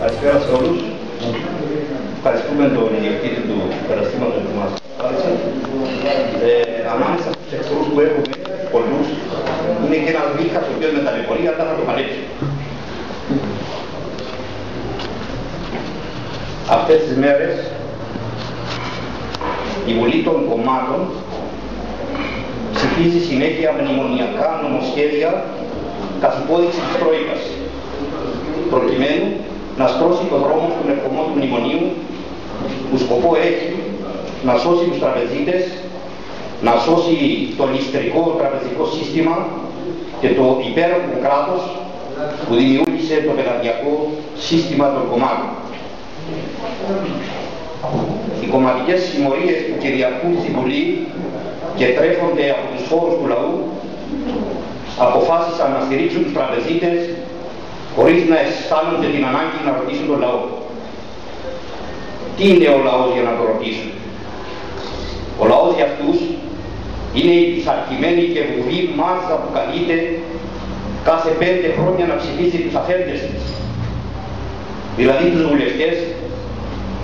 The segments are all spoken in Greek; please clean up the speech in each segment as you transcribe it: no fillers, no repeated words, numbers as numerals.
Καλησπέρα σε όλους. Ευχαριστούμε τον ιδιοκτήτη του καταστήματος που μας κάλεσε. Ανάμεσα στους εχθρούς που έχουμε πολλούς, είναι και ένας μήχας ο οποίος με ταλαιπωρεί, αλλά θα το παλέψει. Αυτές τις μέρες η Βουλή των Κομμάτων ψηφίζει συνέχεια μνημονιακά νομοσχέδια καθ' υπόδειξη της Τρόικας, προκειμένου να στρώσει το δρόμο στον ερχομό του μνημονίου, που σκοπό έχει να σώσει τους τραπεζίτες, να σώσει το ληστρικό τραπεζικό σύστημα και το υπέροχο κράτος που δημιούργησε το πελατειακό σύστημα των κομμάτων. Οι κομματικές συμμορίες που κυριαρχούν στη Βουλή και τρέφονται από τους χώρους του λαού αποφάσισαν να στηρίξουν τους τραπεζίτες χωρίς να αισθάνονται την ανάγκη να ρωτήσουν τον λαό. Τι είναι ο λαός για να το ρωτήσουν? Ο λαός για αυτούς είναι η πειθαρχημένη και βουβή μάζα που καλείται κάθε 5 χρόνια να ψηφίσει τους αφέντες της, δηλαδή τους βουλευτές,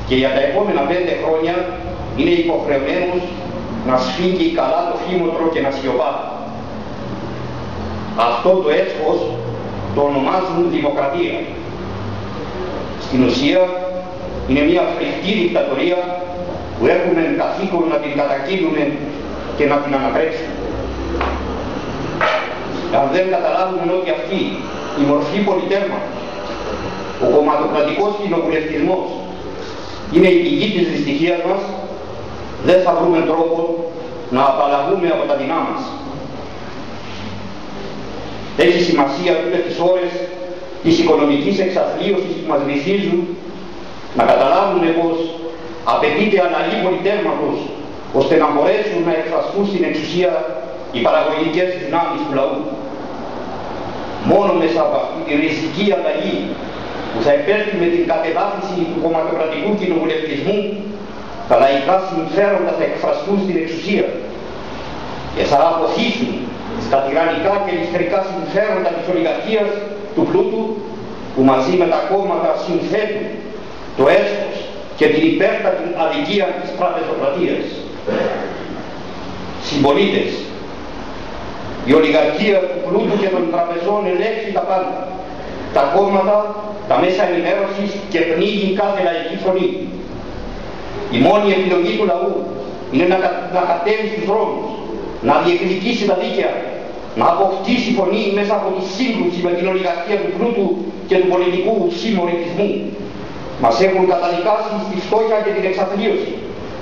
και για τα επόμενα 5 χρόνια είναι υποχρεωμένος να σφίγγει καλά το φήμοτρο και να σιωπά. Αυτό το έσχος το ονομάζουν δημοκρατία. Στην ουσία είναι μια φρικτή δικτατορία που έχουμε καθήκον να την καταγγείλουμε και να την ανατρέψουμε. Αν δεν καταλάβουμε ότι αυτή η μορφή πολυτέρματος, ο κομματοκρατικός κοινοβουλευτισμός, είναι η πηγή της δυστυχίας μας, δεν θα βρούμε τρόπο να απαλλαγούμε από τα δεινά μας. Έχει σημασία αυτές τις ώρες της οικονομικής εξαθλίωσης που μας βυθίζουν να καταλάβουμε πως απαιτείται αλλαγή πολυτέρματος ώστε να μπορέσουν να εκφραστούν στην εξουσία οι παραγωγικές δυνάμεις του λαού. Μόνο μέσα από αυτή τη ριζική αλλαγή που θα επέλθει με την κατεδάφιση του κομματοκρατικού κοινοβουλευτισμού, τα λαϊκά συμφέροντα θα εκφραστούν στην εξουσία και θα αποθήσουν στα τυραννικά και ληστρικά συμφέροντα της ολιγαρχίας του πλούτου, που μαζί με τα κόμματα συνθέτουν το έσχος και την υπέρτατη αδικία της τραπεζοκρατίας. Συμπολίτες, η ολιγαρχία του πλούτου και των τραπεζών ελέγχει τα πάντα, τα κόμματα, τα μέσα ενημέρωσης και πνίγει κάθε λαϊκή φωνή. Η μόνη επιλογή του λαού είναι να κατέβει στους δρόμους, να διεκδικήσει τα δίκαια, να αποκτήσει φωνή μέσα από τη σύγκρουση με την ολιγαρχία του πλούτου και του πολιτικού συμμοριτισμού. Μας έχουν καταδικάσει στη φτώχεια και την εξαθλίωση.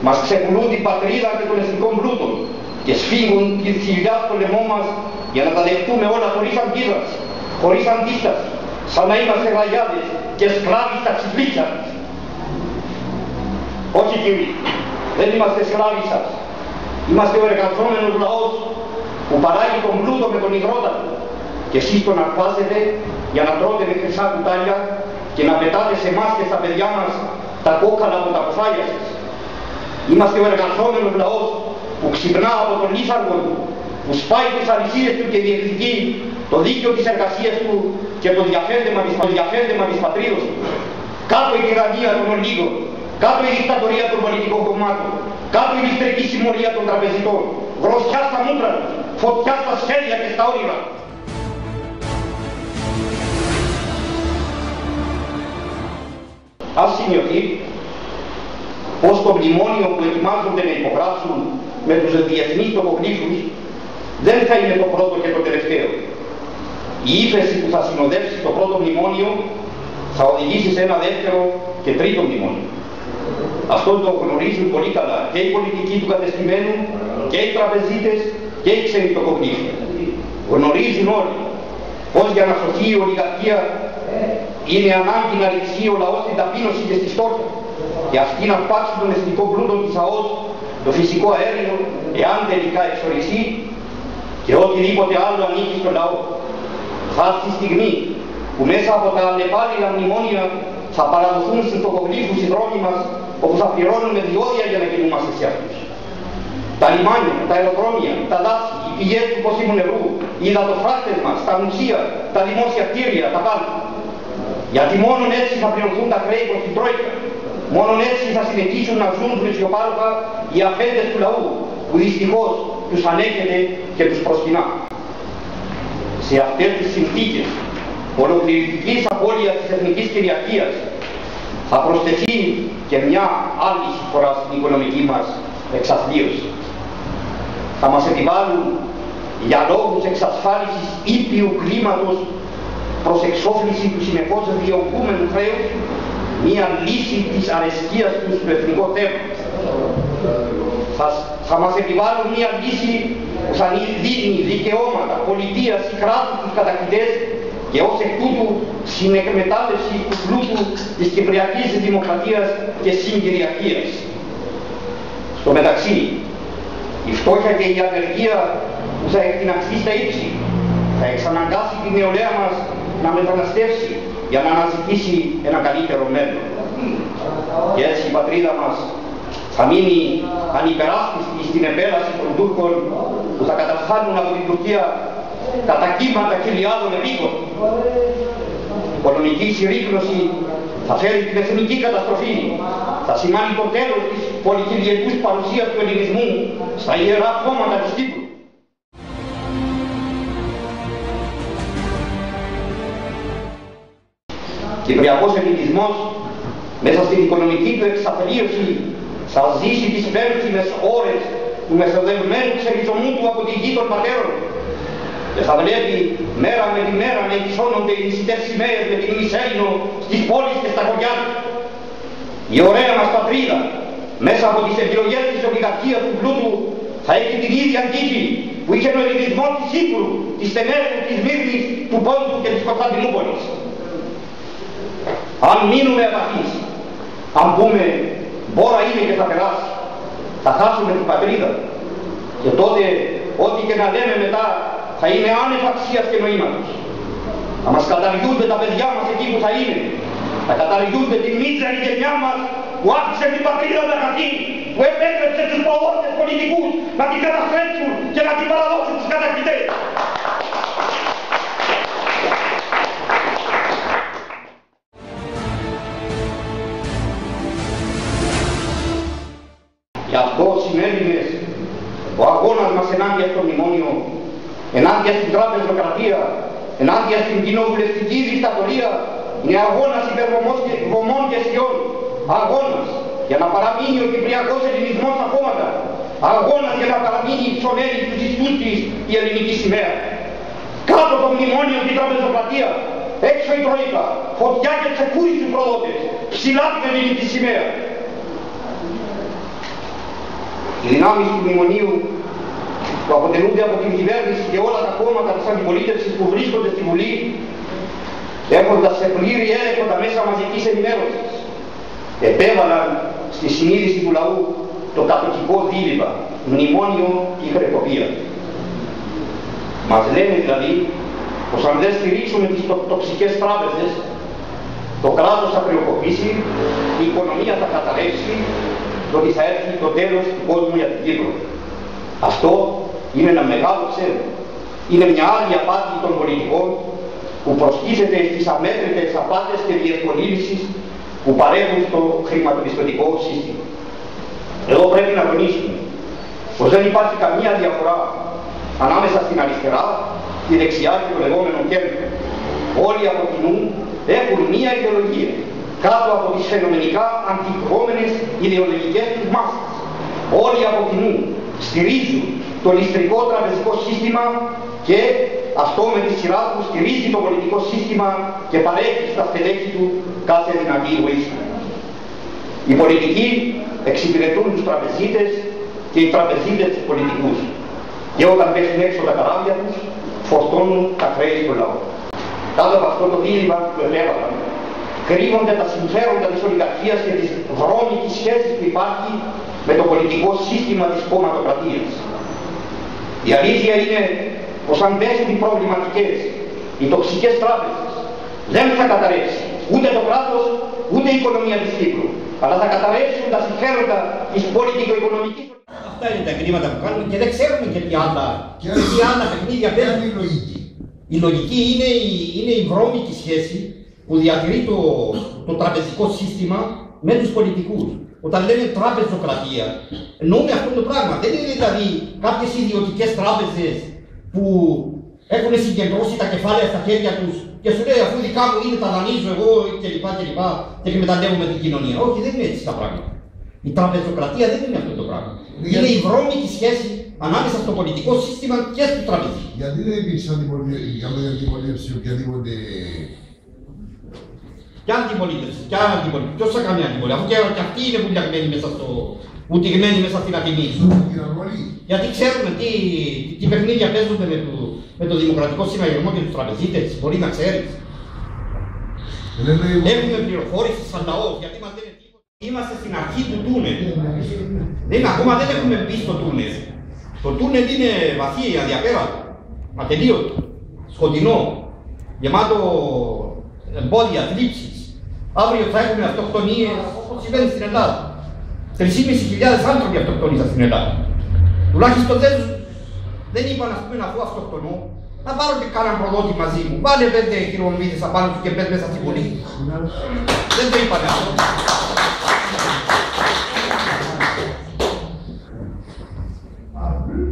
Μας ξεπουλούν την πατρίδα και των εθνικών πλούτων και σφίγγουν τη θηλιά στο λαιμό μας για να τα δεχτούμε όλα χωρίς αντίδραση, χωρίς αντίσταση, σαν να είμαστε ραγιάδες και σκλάβοι στα ξυπλίτια μας. Όχι κύριοι, δεν είμαστε σκλάβοι σας. Είμαστε ο εργαζόμενος λαός που παράγει τον πλούτο με τον υγρότα του και εσείς τον αρπάζετε για να τρώτε με χρυσά κουτάλια και να πετάτε σε εμάς και στα παιδιά μας τα κόκκαλα από τα κοφάλια σας. Είμαστε ο εργαζόμενος λαός που ξυπνά από τον ίσαργο του, που σπάει τις αλυσίδες του και διεκδικεί το δίκαιο της εργασίας του και το διαφέντεμα της πατρίδος του. Κάτω η τυραννία των ολίγων, κάτω η δικτατορία των πολιτικών κομμάτων, κάτω η ληστρική συμμορία των τραπεζιτών, γροστιά στα μούτρα τους, φωτιά στα σχέδια και στα όνειρα. Ας σημειωθεί πως το μνημόνιο που ετοιμάζονται να υπογράψουν με τους διεθνείς τοκογλύφους δεν θα είναι το πρώτο και το τελευταίο. Η ύφεση που θα συνοδεύσει το πρώτο μνημόνιο θα οδηγήσει σε ένα δεύτερο και τρίτο μνημόνιο. Αυτό το γνωρίζουν πολύ καλά και οι πολιτικοί του κατεστημένου και οι τραπεζίτες και οι ξένοι τοκογλύφοι. Γνωρίζουν όλοι πως για να σωθεί η ολιγαρχία είναι ανάγκη να ρηχθεί ο λαός στην ταπείνωση και στη στόχια και αυτοί να πάρξουν τον εθνικό πλούτο της ΑΟΣ, το φυσικό αέριο, εάν τελικά εξοριστεί, και οτιδήποτε άλλο ανήκει στο λαό. Θα έρθει η στιγμή που μέσα από τα αλλεπάλληλα μνημόνια θα παραδοθούν στους τοκογλύφους οι δρόμοι μας, όπου θα πληρώνουμε διόδια για να κινούμαστε σε αυτούς. Τα λιμάνια, τα αεροδρόμια, τα δάση, οι πηγές του ποσίμου νερού, οι υδατοφράκτες μας, τα μουσεία, τα δημόσια κτίρια, τα πάντα. Γιατί μόνο έτσι θα πληρωθούν τα χρέη προς την Τρόικα. Μόνο έτσι θα συνεχίσουν να ζουν πλουσιοπάροχα οι αφέντες του λαού, που δυστυχώς τους ανέχεται και τους προσκυνά. Σε αυτές τις συνθήκες ολοκληρωτικής απώλειας της εθνικής κυριαρχίας θα προσθεθεί και μια άλλη φορά στην οικονομική μας εξαθλίωση. Θα μας επιβάλλουν για λόγους εξασφάλισης ήπιου κλίματος προς εξόφληση του συνεχώς διωγούμενου χρέους μια λύση της αρεσκίας τους στο εθνικό θέμα. Θα μας επιβάλλουν μια λύση που θα δίνει δικαιώματα, πολιτείας, κράτους στους κατακτητές και ως εκ τούτου συνεκμετάλλευση του πλούτου της κυπριακής δημοκρατίας και συγκυριαρχίας. Στο μεταξύ, η φτώχεια και η ανεργία που θα εκτιναξεί στα ύψη θα εξαναγκάσει την νεολαία μας να μεταναστεύσει για να αναζητήσει ένα καλύτερο μέλλον. Και έτσι η πατρίδα μας θα μείνει ανυπεράσπιστη στην επέλαση των Τούρκων που θα καταφθάνουν από την Τουρκία κατά κύματα χιλιάδων επίκων. Η πολωνική συρρίκνωση θα φέρει την εθνική καταστροφή, θα σημάνει το τέλος της πολυχιλιετούς παρουσίας του ελληνισμού στα ιερά χώματα της Κύπρου. Κυπριακός ελληνισμός μέσα στην οικονομική του εξαθλίωση θα ζήσει τις πέμψιμες ώρες του μεθοδευμένου ξεριζωμού του από τη γη των πατέρων και θα βλέπει μέρα με τη μέρα να υψώνονται οι νησιτές σημαίες με την ημισέλινο στις πόλεις και στα χωριά του. Η ωραία μας πατρίδα μέσα από τις επιλογές της ολιγαρχίας του πλούτου θα έχει την ίδια τύχη που είχε ο ελληνισμός της Κύπρου, της Τενέρου, της Μύρνης, του Πόντου και της Κωνσταντινούπολης. Αν μείνουμε απαθείς, αν πούμε μπόρα είναι και θα περάσει, θα χάσουμε την πατρίδα και τότε ό,τι και να λέμε μετά θα είναι άνευ αξίας και νοήματος. Θα μας καταργούνται τα παιδιά μας εκεί που θα είναι, θα καταργούνται τη μίζερη γενιά μας που άφησε την πατρίδα να χαθεί, που επέτρεψε τους προδότες πολιτικούς να την καταστρέψουν και να την παραδώσουν στους κατακτητές. Γι' αυτό συνέλληνες, ο αγώνας μας ενάντια στο μνημόνιο, ενάντια στην τραπεζοκρατία, ενάντια στην κοινοβουλευτική δικτατορία, είναι αγώνας υπερβομών και αισιών. Αγώνας για να παραμείνει ο κυπριακός ελληνισμός στα κόμματα. Αγώνας για να παραμείνει υψωμένη στους ιστούς της η ελληνική σημαία. Κάτω το μνημόνιο και η τραπεζοκρατία, έξω η Τρόικα, φωτιά και τσεκούρι στους προδότες, ψηλά την ελληνική σημαία. Οι δυνάμεις του μνημονίου που αποτελούνται από την κυβέρνηση και όλα τα κόμματα της αντιπολίτευσης που βρίσκονται στη Βουλή, έχοντας σε πλήρη έλεγχο τα μέσα μαζικής ενημέρωσης, επέβαλαν στη συνείδηση του λαού το κατοχικό δίλημμα, μνημόνιο ή χρεοκοπία. Μας λένε δηλαδή πως αν δεν στηρίξουμε τις τοξικές τράπεζες, το κράτος θα χρεοκοπήσει, η οικονομία θα καταρρεύσει, ότι θα έρθει το τέλος του κόσμου για την Κύπρο. Αυτό είναι ένα μεγάλο ψέμα. Είναι μια άλλη απάτη των πολιτικών που προστίθεται στις αμέτρητες απάτες και διευκολύνσεις που παρέχουν στο χρηματοπιστωτικό σύστημα. Εδώ πρέπει να τονίσουμε πως δεν υπάρχει καμία διαφορά ανάμεσα στην αριστερά, τη δεξιά και το λεγόμενο κέντρο. Όλοι από κοινού έχουν μία ιδεολογία κάτω από τις φαινομενικά αντικρουόμενες ιδεολογικές τους μάσες. Όλοι από κοινού στηρίζουν το ληστρικό τραπεζικό σύστημα και αυτό με τη σειρά του στηρίζει το πολιτικό σύστημα και παρέχει στα στελέχη του κάθε δυνατή βοήθεια. Οι πολιτικοί εξυπηρετούν τους τραπεζίτες και οι τραπεζίτες τους πολιτικούς. Και όταν πέφτουν έξω τα καράβια τους, φορτώνουν τα χρέη του λαού. Κάτω από αυτό το δίλημμα που επέβαλαν, κρύβονται τα συμφέροντα της ολιγαρχίας και της βρώμικης σχέσης που υπάρχει με το πολιτικό σύστημα της κομματοκρατίας. Η αλήθεια είναι πως αν πέσουν οι προβληματικές, οι τοξικές τράπεζες, δεν θα καταρρεύσει ούτε το κράτος, ούτε η οικονομία της Κύπρου, αλλά θα καταρρεύσουν τα συμφέροντα της πολιτικο-οικονομικής. Αυτά είναι τα εγκλήματα που κάνουμε και δεν ξέρουμε και τι άλλα παιχνίδια παίζουν. η λογική. Η λογική είναι η βρώμικη σχέση που διατηρεί το τραπεζικό σύστημα με τους πολιτικούς. Όταν λέμε τραπεζοκρατία, εννοούμε αυτό το πράγμα. Δεν είναι δηλαδή κάποιες ιδιωτικές τράπεζες που έχουν συγκεντρώσει τα κεφάλαια στα χέρια τους και σου λέει αφού δικά μου είναι τα δανείζω εγώ κλπ. Και εκμεταλλεύομαι την κοινωνία. Όχι, δεν είναι έτσι τα πράγματα. Η τραπεζοκρατία δεν είναι αυτό το πράγμα. Είναι η βρώμικη σχέση ανάμεσα στο πολιτικό σύστημα και στο τραπεζικό. Γιατί δεν υπήρξε αντιπολίτευση οποιαδήποτε. Ποια αντιπολίτευση, ποιος θα κάνει αντιπολίτευση, αφού και αυτοί είναι βουτυγμένοι μέσα στην ατιμή. Γιατί ξέρουμε τι παιχνίδια παίζονται με το Δημοκρατικό Συναγερμό και τους τραπεζίτες, μπορεί να ξέρεις. Έχουμε πληροφόρηση σαν λαός, γιατί μας λένε τίποτα. Είμαστε στην αρχή του τούνελ. Ακόμα δεν έχουμε μπει στο τούνελ. Το τούνελ είναι βαθύ, αδιαπέραστο, ατελείωτο, σκοτεινό, γεμάτο εμπόδια, θλίψεις. Αύριο θα έχουμε αυτοκτονίες όπως συμβαίνει στην Ελλάδα. 3.500 άνθρωποι αυτοκτονήσαν στην Ελλάδα. Τουλάχιστον δεν είπαν ας πούμε αφού αυτοκτονώ, να πάρω και κάναν προδότη μαζί μου. Βάλε 5 χειρομβίδες απάνω του και πες μέσα στην πολύ. Δεν το είπαν αυτό.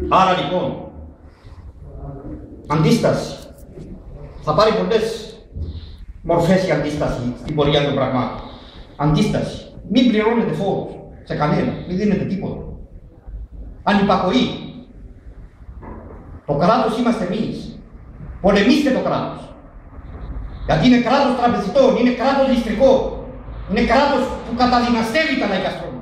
Άρα λοιπόν, αντίσταση. Θα πάρει πολλές μορφές η αντίσταση στην πορεία των πραγμάτων. Αντίσταση. Μην πληρώνετε φόρους σε κανένα, μην δίνετε τίποτα. Ανυπακοή. Το κράτος είμαστε εμείς. Πολεμήστε το κράτος. Γιατί είναι κράτος τραπεζιτών, είναι κράτος ληστρικό. Είναι κράτος που καταδυναστεύει τα λαϊκά στρώματα.